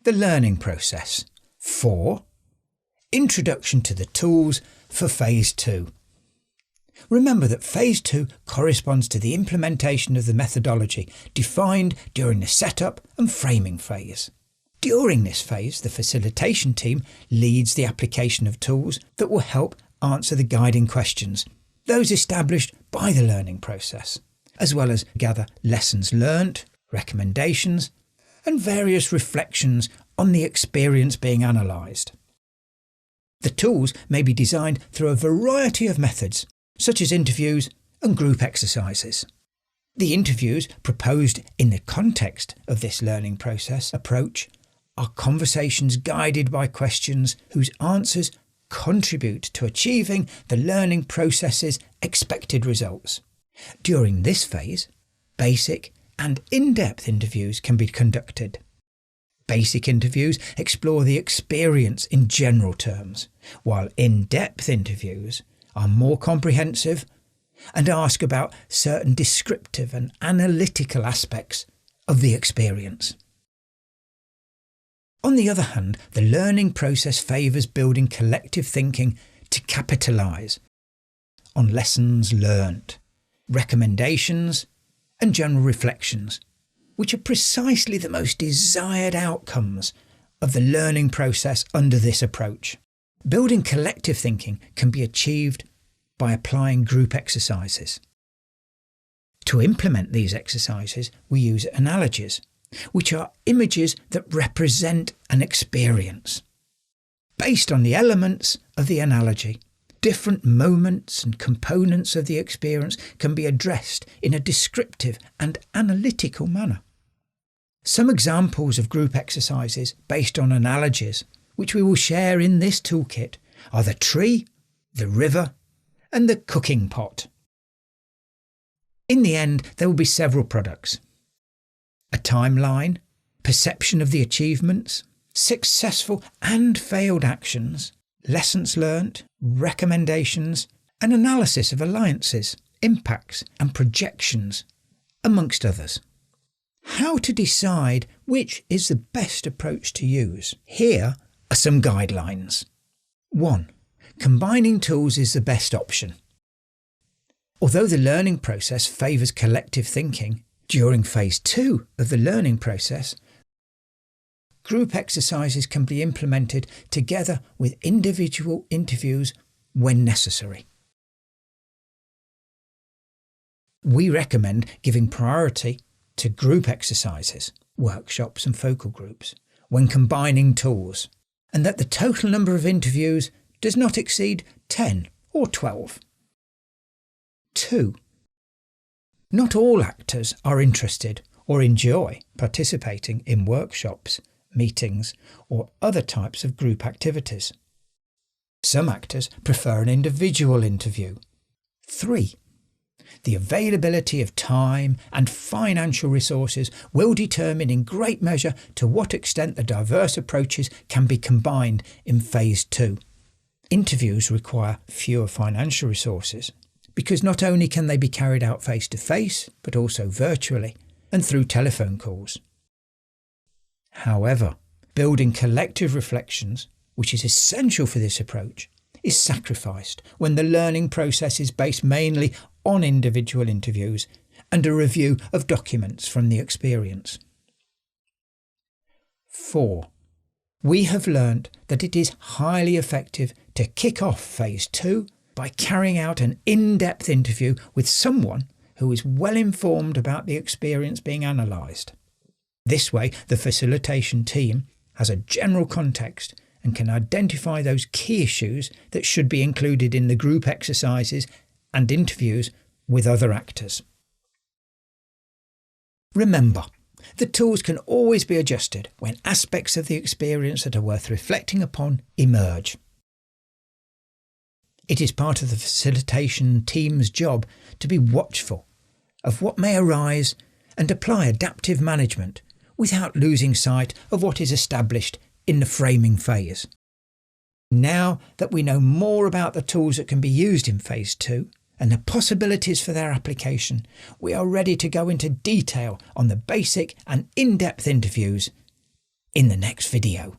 The learning process. 4. Introduction to the tools for Phase 2. Remember that Phase 2 corresponds to the implementation of the methodology defined during the setup and framing phase. During this phase, the facilitation team leads the application of tools that will help answer the guiding questions, those established by the learning process, as well as gather lessons learnt, recommendations, and various reflections on the experience being analysed. The tools may be designed through a variety of methods, such as interviews and group exercises. The interviews proposed in the context of this learning process approach are conversations guided by questions whose answers contribute to achieving the learning process's expected results. During this phase, basic and in-depth interviews can be conducted. Basic interviews explore the experience in general terms, while in-depth interviews are more comprehensive and ask about certain descriptive and analytical aspects of the experience. On the other hand, the learning process favours building collective thinking to capitalise on lessons learnt, recommendations and general reflections, which are precisely the most desired outcomes of the learning process under this approach. Building collective thinking can be achieved by applying group exercises. To implement these exercises, we use analogies, which are images that represent an experience. Based on the elements of the analogy, different moments and components of the experience can be addressed in a descriptive and analytical manner. Some examples of group exercises based on analogies, which we will share in this toolkit, are the tree, the river, and the cooking pot. In the end, there will be several products: a timeline, perception of the achievements, successful and failed actions, lessons learnt, recommendations, and analysis of alliances, impacts, and projections, amongst others. How to decide which is the best approach to use? Here are some guidelines. 1. Combining tools is the best option. Although the learning process favours collective thinking, during Phase 2 of the learning process, group exercises can be implemented together with individual interviews when necessary. We recommend giving priority to group exercises, workshops and focal groups when combining tools, and that the total number of interviews does not exceed 10 or 12. 2. Not all actors are interested or enjoy participating in workshops, meetings, or other types of group activities. Some actors prefer an individual interview. 3. The availability of time and financial resources will determine in great measure to what extent the diverse approaches can be combined in Phase 2. Interviews require fewer financial resources, because not only can they be carried out face-to-face, but also virtually and through telephone calls. However, building collective reflections, which is essential for this approach, is sacrificed when the learning process is based mainly on individual interviews and a review of documents from the experience. 4. We have learnt that it is highly effective to kick off Phase 2 by carrying out an in-depth interview with someone who is well informed about the experience being analysed. This way, the facilitation team has a general context and can identify those key issues that should be included in the group exercises and interviews with other actors. Remember, the tools can always be adjusted when aspects of the experience that are worth reflecting upon emerge. It is part of the facilitation team's job to be watchful of what may arise and apply adaptive management without losing sight of what is established in the framing phase. Now that we know more about the tools that can be used in Phase 2 and the possibilities for their application, we are ready to go into detail on the basic and in-depth interviews in the next video.